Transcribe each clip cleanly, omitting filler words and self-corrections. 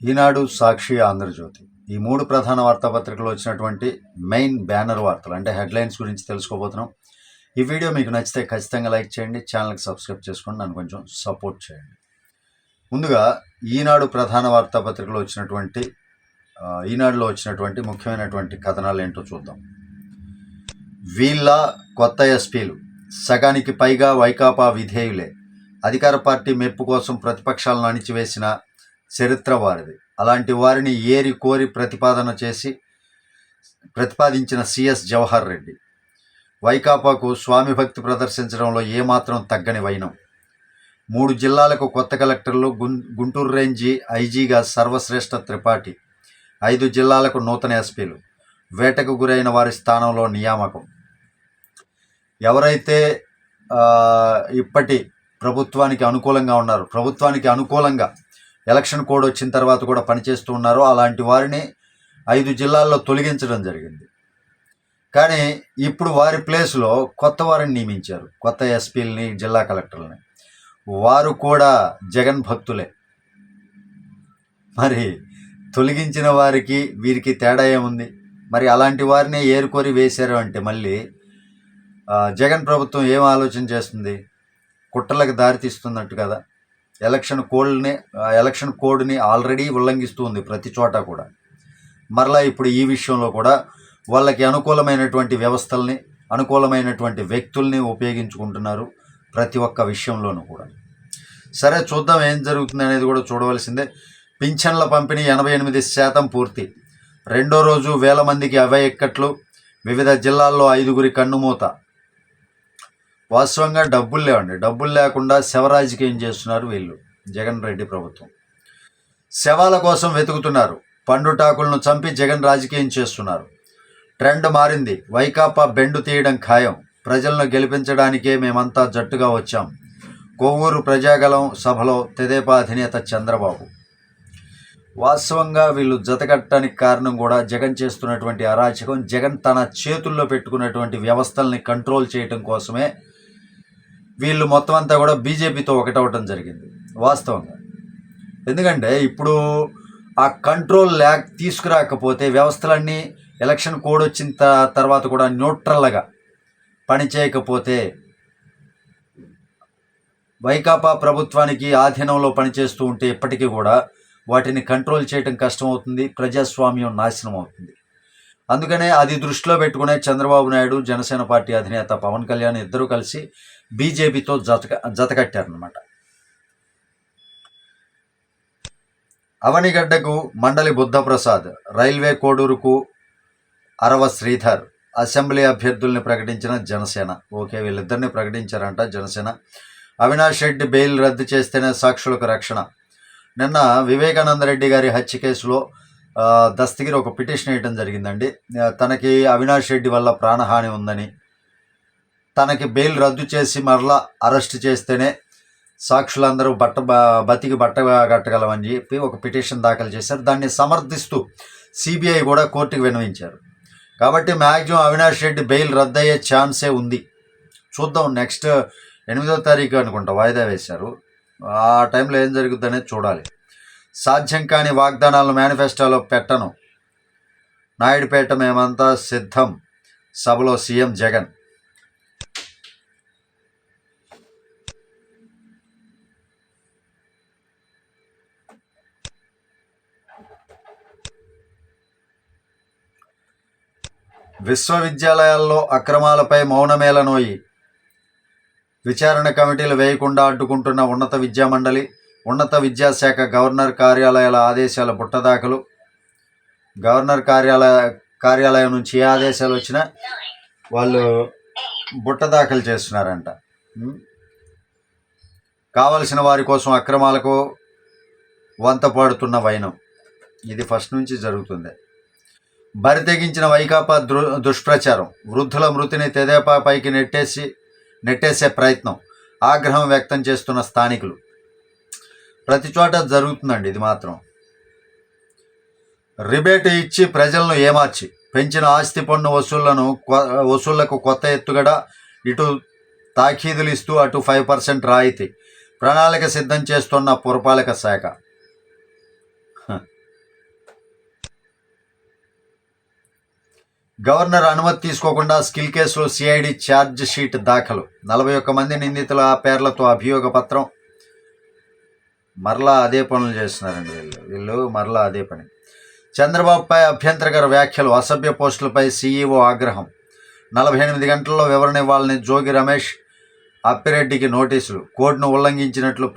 ఈనాడు, సాక్షి, ఆంధ్రజ్యోతి ఈ మూడు ప్రధాన వార్తాపత్రికలు వచ్చినటువంటి మెయిన్ బ్యానర్ వార్తలు అంటే హెడ్లైన్స్ గురించి తెలుసుకోబోతున్నాం. ఈ వీడియో మీకు నచ్చితే ఖచ్చితంగా లైక్ చేయండి, ఛానల్కి సబ్స్క్రైబ్ చేసుకోండి, నన్ను కొంచెం సపోర్ట్ చేయండి. ముందుగా ఈనాడు ప్రధాన వార్తాపత్రికలో వచ్చినటువంటి ఈనాడులో వచ్చినటువంటి ముఖ్యమైనటువంటి కథనాలు ఏంటో చూద్దాం. వీళ్ళ కొత్త ఎస్పీలు సగానికి పైగా వైకాపా విధేయులే. అధికార పార్టీ మెప్పు కోసం ప్రతిపక్షాలను అణిచివేసిన చరిత్ర వారిది. అలాంటి వారిని ఏరి కోరి ప్రతిపాదించిన సిఎస్ జవహర్ రెడ్డి వైకాపాకు స్వామి భక్తి ప్రదర్శించడంలో ఏమాత్రం తగ్గని వైనం. 3 జిల్లాలకు కొత్త కలెక్టర్లు, గుంటూరు రేంజి ఐజీగా సర్వశ్రేష్ఠ త్రిపాఠి, 5 జిల్లాలకు నూతన ఎస్పీలు, వేటకు గురైన వారి స్థానంలో నియామకం. ఎవరైతే ఇప్పటి ప్రభుత్వానికి అనుకూలంగా ఉన్నారు, ప్రభుత్వానికి అనుకూలంగా ఎలక్షన్ కోడ్ వచ్చిన తర్వాత కూడా పనిచేస్తూ ఉన్నారో అలాంటి వారిని 5 జిల్లాల్లో తొలగించడం జరిగింది. కానీ ఇప్పుడు వారి ప్లేస్లో కొత్త వారిని నియమించారు, కొత్త ఎస్పీలని, జిల్లా కలెక్టర్లని. వారు కూడా జగన్ భక్తులే. మరి తొలగించిన వారికి వీరికి తేడా ఏముంది? మరి అలాంటి వారిని ఏరుకోరి వేశారు అంటే మళ్ళీ జగన్ ప్రభుత్వం ఏం ఆలోచన చేస్తుంది? కుట్రలకు దారితీస్తున్నట్టు కదా. ఎలక్షన్ కోడ్ని ఆల్రెడీ ఉల్లంఘిస్తూ ఉంది ప్రతి చోట కూడా. మరలా ఇప్పుడు ఈ విషయంలో కూడా వాళ్ళకి అనుకూలమైనటువంటి వ్యవస్థల్ని, అనుకూలమైనటువంటి వ్యక్తుల్ని ఉపయోగించుకుంటున్నారు ప్రతి ఒక్క విషయంలోనూ కూడా. సరే, చూద్దాం ఏం జరుగుతుంది అనేది కూడా చూడవలసిందే. పింఛన్ల పంపిణీ 88% పూర్తి. రెండో రోజు 1000 మందికి అవే ఇక్కట్లు. వివిధ జిల్లాల్లో 5గురి కన్నుమూత. వాస్తవంగా డబ్బులు లేవండి. డబ్బులు లేకుండా శవరాజకీయం చేస్తున్నారు వీళ్ళు, జగన్ రెడ్డి ప్రభుత్వం. శవాల కోసం వెతుకుతున్నారు. పండుటాకులను చంపి జగన్ రాజకీయం చేస్తున్నారు. ట్రెండ్ మారింది. వైకాపా బెండు తీయడం ఖాయం. ప్రజలను గెలిపించడానికే మేమంతా జట్టుగా వచ్చాం. కొవ్వూరు ప్రజాగలం సభలో తెదేపా అధినేత చంద్రబాబు. వాస్తవంగా వీళ్ళు జతకట్టడానికి కారణం కూడా జగన్ చేస్తున్నటువంటి అరాచకం. జగన్ తన చేతుల్లో పెట్టుకున్నటువంటి వ్యవస్థల్ని కంట్రోల్ చేయడం కోసమే వీళ్ళు మొత్తం అంతా కూడా బీజేపీతో ఒకటవటం జరిగింది వాస్తవంగా. ఎందుకంటే ఇప్పుడు ఆ కంట్రోల్ తీసుకురాకపోతే వ్యవస్థలన్నీ ఎలక్షన్ కోడ్ వచ్చిన తర్వాత కూడా న్యూట్రల్గా పనిచేయకపోతే వైకాపా ప్రభుత్వానికి ఆధీనంలో పనిచేస్తూ ఉంటే ఇప్పటికీ కూడా వాటిని కంట్రోల్ చేయడం కష్టమవుతుంది, ప్రజాస్వామ్యం నాశనం అవుతుంది. అందుకనే అది దృష్టిలో పెట్టుకునే చంద్రబాబు నాయుడు, జనసేన పార్టీ అధినేత పవన్ కళ్యాణ్ ఇద్దరూ కలిసి బీజేపీతో జతకట్టారనమాట. అవనిగడ్డకు మండలి బుద్ధప్రసాద్, రైల్వే కోడూరుకు అరవ శ్రీధర్, అసెంబ్లీ అభ్యర్థుల్ని ప్రకటించిన జనసేన. ఓకే, వీళ్ళిద్దరిని ప్రకటించారంట జనసేన. అవినాష్ రెడ్డి బెయిల్ రద్దు చేస్తేనే సాక్షులకు రక్షణ. నిన్న వివేకానంద రెడ్డి గారి హత్య కేసులో దస్తగిరి ఒక పిటిషన్ వేయడం జరిగిందండి. తనకి అవినాష్ రెడ్డి వల్ల ప్రాణహాని ఉందని, తనకి బెయిల్ రద్దు చేసి మరలా అరెస్ట్ చేస్తేనే సాక్షులందరూ బతికి బట్ట కట్టగలమని చెప్పి ఒక పిటిషన్ దాఖలు చేశారు. దాన్ని సమర్థిస్తూ సిబిఐ కూడా కోర్టుకు విన్నవించారు. కాబట్టి మ్యాక్సిమం అవినాష్ రెడ్డి బెయిల్ రద్దు అయ్యే ఛాన్సే ఉంది. చూద్దాం, నెక్స్ట్ 8వ తారీఖు అనుకుంటా వాయిదా వేశారు. ఆ టైంలో ఏం జరుగుతుందనేది చూడాలి. సాధ్యం కాని వాగ్దానాలను మేనిఫెస్టోలో పెట్టను. నాయుడుపేట మేమంతా సిద్ధం. సభలో సీఎం జగన్. విశ్వవిద్యాలయాల్లో అక్రమాలపై మౌనమేలనోయి. విచారణ కమిటీలు వేయకుండా అడ్డుకుంటున్న ఉన్నత విద్యామండలి. ఉన్నత విద్యాశాఖ గవర్నర్ కార్యాలయాల ఆదేశాల బుట్టదాఖలు. గవర్నర్ కార్యాలయం నుంచి ఏ ఆదేశాలు వచ్చినా వాళ్ళు బుట్ట దాఖలు చేస్తున్నారంట. కావలసిన వారి కోసం అక్రమాలకు వంత పాడుతున్న వైనం. ఇది ఫస్ట్ నుంచి జరుగుతుంది. బరితెగించిన వైకాపా దుష్ప్రచారం. వృద్ధుల మృతిని తెదేపా పైకి నెట్టేసే ప్రయత్నం. ఆగ్రహం వ్యక్తం చేస్తున్న స్థానికులు. ప్రతి చోట జరుగుతుందండి ఇది మాత్రం. రిబేట్ ఇచ్చి ప్రజలను ఏమార్చి పెంచిన ఆస్తి పన్ను వసూళ్లకు కొత్త ఎత్తుగడ. ఇటు తాఖీదులు ఇస్తూ అటు 5% రాయితీ. ప్రణాళిక సిద్ధం చేస్తున్న పురపాలక శాఖ. గవర్నర్ అనుమతి తీసుకోకుండా స్కిల్ కేసులో సిఐడి ఛార్జ్ షీట్ దాఖలు. 41 మంది నిందితుల పేర్లతో అభియోగ పత్రం. మరలా అదే పనులు చేస్తున్నారండి వీళ్ళు మరలా అదే పని. చంద్రబాబుపై అభ్యంతరకర వ్యాఖ్యలు, అసభ్య పోస్టులపై సీఈఓ ఆగ్రహం. 48 గంటల్లో వివరణ ఇవ్వాలని జోగి రమేష్, అప్పిరెడ్డికి నోటీసులు. కోడ్ను ఉల్లంఘించినట్లు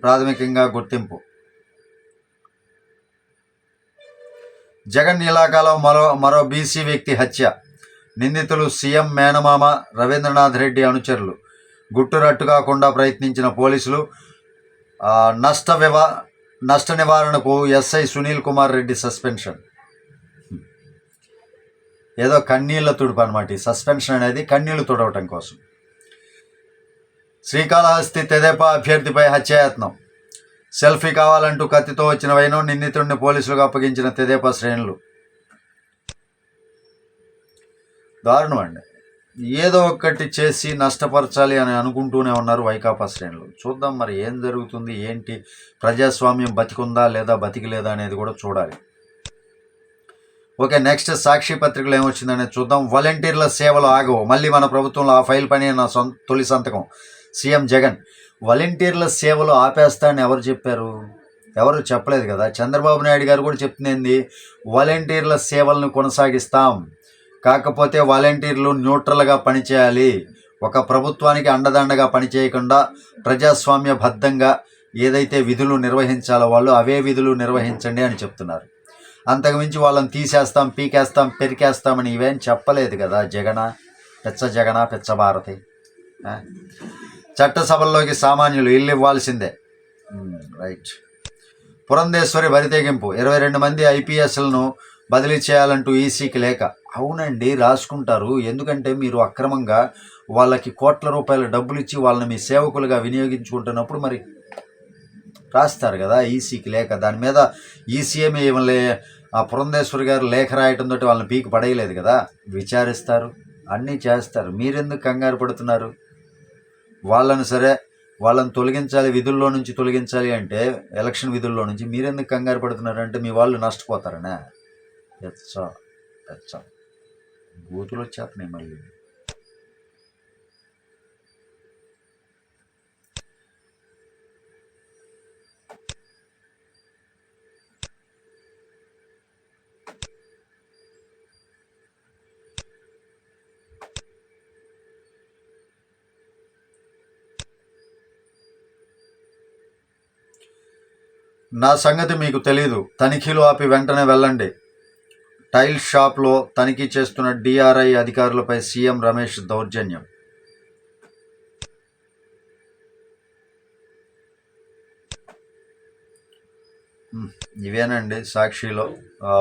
ప్రాథమికంగా గుర్తింపు. జగన్ ఇలాకాలో మరో బీసీ వ్యక్తి హత్య. నిందితులు సీఎం మేనమామ రవీంద్రనాథ్ రెడ్డి అనుచరులు. గుట్టురట్టు కాకుండా ప్రయత్నించిన పోలీసులు. నష్ట నివారణకు ఎస్ఐ సునీల్ కుమార్ రెడ్డి సస్పెన్షన్. ఏదో కన్నీళ్ల తుడుపు అనమాట ఈ సస్పెన్షన్ అనేది, కన్నీళ్లు తుడవటం కోసం. శ్రీకాళహస్తి తెదేపా అభ్యర్థిపై హత్యాయత్నం. సెల్ఫీ కావాలంటూ కత్తితో వచ్చిన వైనం నిందితుడిని పోలీసులకు అప్పగించిన తెదేపా శ్రేణులు. దారుణం అండి. ఏదో ఒకటి చేసి నష్టపరచాలి అని అనుకుంటూనే ఉన్నారు వైకాపా శ్రేణులు. చూద్దాం మరి ఏం జరుగుతుంది, ఏంటి, ప్రజాస్వామ్యం బతికుందా లేదా బతికిలేదా అనేది కూడా చూడాలి. ఓకే, నెక్స్ట్ సాక్షి పత్రికలు ఏమొచ్చిందనేది చూద్దాం. వాలంటీర్ల సేవలు ఆగవు, మళ్ళీ మన ప్రభుత్వంలో ఆ ఫైల్ పని నా తొలి సంతకం. సీఎం జగన్ వాలంటీర్ల సేవలు ఆపేస్తారని ఎవరు చెప్పారు? ఎవరు చెప్పలేదు కదా. చంద్రబాబు నాయుడు గారు కూడా చెప్తుంది వాలంటీర్ల సేవలను కొనసాగిస్తాం, కాకపోతే వాలంటీర్లు న్యూట్రల్గా పనిచేయాలి, ఒక ప్రభుత్వానికి అండదండగా పనిచేయకుండా ప్రజాస్వామ్యబద్ధంగా ఏదైతే విధులు నిర్వహించాలో వాళ్ళు అవే విధులు నిర్వహించండి అని చెప్తున్నారు. అంతకుమించి వాళ్ళని తీసేస్తాం, పీకేస్తాం, పెరికేస్తామని ఇవేం చెప్పలేదు కదా పెచ్చ భారతి. చట్టసభల్లోకి సామాన్యులు ఇల్లు ఇవ్వాల్సిందే. రైట్. పురంధేశ్వరి బరితెగింపు. 22 మంది ఐపీఎస్లను బదిలీ చేయాలంటూ ఈసీకి లేఖ. అవునండి, రాసుకుంటారు. ఎందుకంటే మీరు అక్రమంగా వాళ్ళకి కోట్ల రూపాయల డబ్బులు ఇచ్చి వాళ్ళని మీ సేవకులుగా వినియోగించుకుంటున్నప్పుడు మరి రాస్తారు కదా ఈసీకి లేఖ. దాని మీద ఈసీఏమి ఆ పురంధేశ్వరి గారు లేఖ రాయటంతో వాళ్ళని పీకి పడేయలేదు కదా. విచారిస్తారు, అన్నీ చేస్తారు. మీరెందుకు కంగారు పడుతున్నారు? వాళ్ళని తొలగించాలి, విధుల్లో నుంచి తొలగించాలి అంటే ఎలక్షన్ విధుల్లో నుంచి మీరెందుకు కంగారు పడుతున్నారు అంటే మీ వాళ్ళు నష్టపోతారనే. పెచ్చ బూతులు వచ్చేస్తున్నాయి మళ్ళీ. నా సంగతి మీకు తెలీదు, తనిఖీలు ఆపి వెంటనే వెళ్ళండి. టైల్ షాప్లో తనిఖీ చేస్తున్న డిఆర్ఐ అధికారులపై సీఎం రమేష్ దౌర్జన్యం. ఇవేనండి సాక్షిలో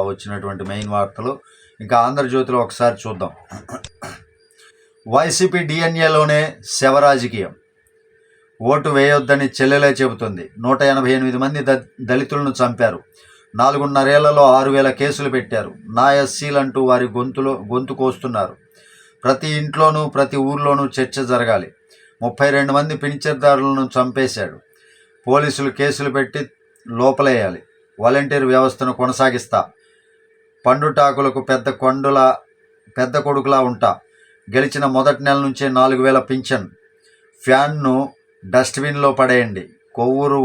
వచ్చినటువంటి మెయిన్ వార్తలు. ఇంకా ఆంధ్రజ్యోతిలో ఒకసారి చూద్దాం. వైసీపీ డిఎన్ఏలోనే శవరాజకీయం. ఓటు వేయొద్దని చెల్లెలే చెబుతుంది. 188 మంది దళితులను చంపారు. 4.5 ఏళ్లలో 6,000 కేసులు పెట్టారు. నా ఎస్సీలంటూ వారి గొంతు కోస్తున్నారు. ప్రతి ఇంట్లోనూ ప్రతి ఊర్లోనూ చర్చ జరగాలి. 32 మంది పింఛన్దారులను చంపేశాడు. పోలీసులు కేసులు పెట్టి లోపలేయాలి. వాలంటీర్ వ్యవస్థను కొనసాగిస్తా. పండుటాకులకు పెద్ద కొడుకులా ఉంటా. గెలిచిన మొదటి నెల నుంచే 4,000 పింఛన్. ఫ్యాన్ను డస్ట్బిన్లో పడేయండి. కొవ్వూరు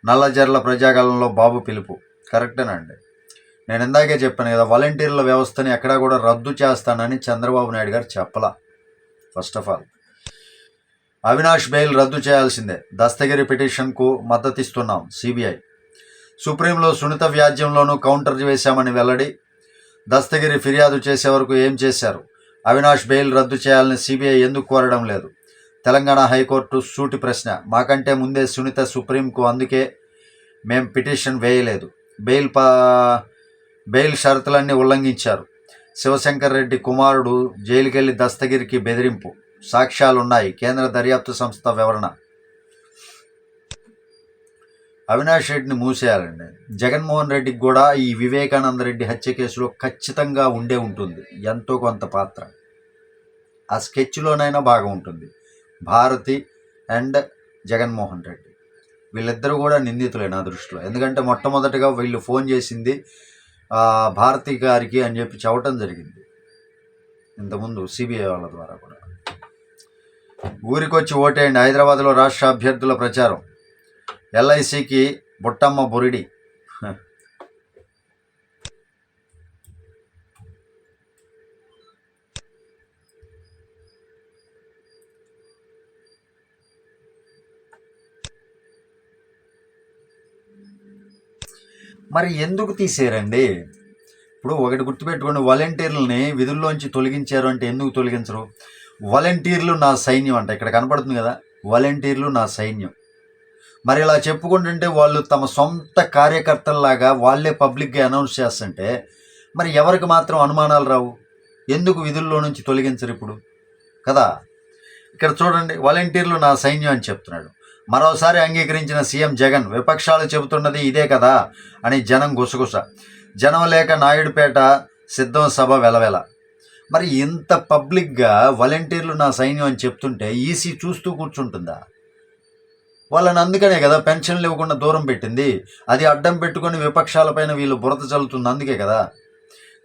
నల్లజర్ల ప్రజాగలంలో బాబు పిలుపు. కరెక్టేనండి. నేను ఇందాకే చెప్పాను కదా, వాలంటీర్ల వ్యవస్థని ఎక్కడా కూడా రద్దు చేస్తానని చంద్రబాబు నాయుడు గారు చెప్పలా. First of all Avinash bail రద్దు చేయాల్సిందే. దస్తగిరి పిటిషన్కు మద్దతిస్తున్నాం సిబిఐ. సుప్రీంలో సునీత వ్యాజ్యంలోనూ కౌంటర్ వేశామని వెల్లడి. దస్తగిరి ఫిర్యాదు చేసే వరకు ఏం చేశారు? అవినాష్ బెయిల్ రద్దు చేయాలని సిబిఐ ఎందుకు కోరడం లేదు? తెలంగాణ హైకోర్టు సూటి ప్రశ్న. మాకంటే ముందే సునీత సుప్రీంకు, అందుకే మేం పిటిషన్ వేయలేదు. బెయిల్ షరతులన్నీ ఉల్లంఘించారు. శివశంకర్ రెడ్డి కుమారుడు జైలుకెళ్లి దస్తగిరికి బెదిరింపు. సాక్ష్యాలున్నాయి. కేంద్ర దర్యాప్తు సంస్థ వివరణ. అవినాష్ రెడ్డిని మూసేయాలండి. జగన్మోహన్ రెడ్డికి కూడా ఈ వివేకానంద రెడ్డి హత్య కేసులో ఖచ్చితంగా ఉంటుంది ఎంతో కొంత పాత్ర. ఆ స్కెచ్లోనైనా బాగా ఉంటుంది. భారతి అండ్ జగన్మోహన్ రెడ్డి వీళ్ళిద్దరూ కూడా నిందితులే నా దృష్టిలో. ఎందుకంటే మొట్టమొదటిగా వీళ్ళు ఫోన్ చేసింది భారతి గారికి అని చెప్పి చెప్పడం జరిగింది. ఇంతకుముందు సిబిఐ వాళ్ళ ద్వారా కూడా. ఊరికొచ్చి ఓటేయండి. హైదరాబాద్లో రాష్ట్ర అభ్యర్థుల ప్రచారం. ఎల్ఐసికి బుట్టమ్మ బొరిడి. మరి ఎందుకు తీసేరండి? ఇప్పుడు ఒకటి గుర్తుపెట్టుకోండి, వాలంటీర్లని విధుల్లోంచి తొలగించారు అంటే ఎందుకు తొలగించరు? వాలంటీర్లు నా సైన్యం అంట. ఇక్కడ కనపడుతుంది కదా, వాలంటీర్లు నా సైన్యం. మరి ఇలా చెప్పుకుంటుంటే వాళ్ళు తమ సొంత కార్యకర్తల్లాగా వాళ్ళే పబ్లిక్గా అనౌన్స్ చేస్తుంటే మరి ఎవరికి మాత్రం అనుమానాలు రావు? ఎందుకు విధుల్లో నుంచి తొలగించరు ఇప్పుడు కదా? ఇక్కడ చూడండి, వాలంటీర్లు నా సైన్యం అని చెప్తున్నాడు. మరోసారి అంగీకరించిన సీఎం జగన్. విపక్షాలు చెబుతున్నది ఇదే కదా అని జనం గుసగుస. జనం లేక నాయుడుపేట సిద్ధం సభ వెలవెల. మరి ఇంత పబ్లిక్గా వాలంటీర్లు నా సైన్యం అని చెప్తుంటే ఈసీ చూస్తూ కూర్చుంటుందా? వాళ్ళని అందుకనే కదా పెన్షన్లు ఇవ్వకుండా దూరం పెట్టింది. అది అడ్డం పెట్టుకొని విపక్షాలపైన వీళ్ళు బురద చల్లుతుంది. అందుకే కదా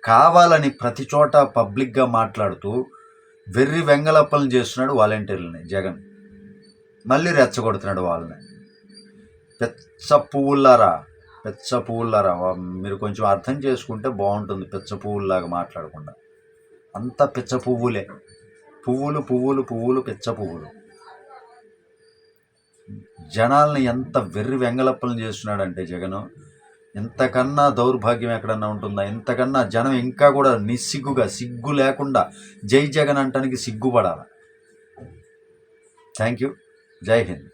కావాలని ప్రతి చోట పబ్లిక్గా మాట్లాడుతూ వెర్రి వెంగళప్పలను చేస్తున్నాడు వాలంటీర్లని జగన్. మళ్ళీ రెచ్చగొడుతున్నాడు వాళ్ళని. పెచ్చ పువ్వుల్లారా, పెచ్చ పువ్వుల్లారా, మీరు కొంచెం అర్థం చేసుకుంటే బాగుంటుంది. పెచ్చ పువ్వుల్లాగా మాట్లాడకుండా. అంత పిచ్చ పువ్వులే. పువ్వులు పువ్వులు పువ్వులు పిచ్చ పువ్వులు. జనాల్ని ఎంత వెర్రి వెంగళప్పలను చేస్తున్నాడంటే జగన్. ఇంతకన్నా దౌర్భాగ్యం ఎక్కడన్నా ఉంటుందా? ఇంతకన్నా జనం ఇంకా కూడా నిస్సిగ్గుగా, సిగ్గు లేకుండా జై జగన్ అంటానికి సిగ్గుపడాలి. Thank you. జై హింద్.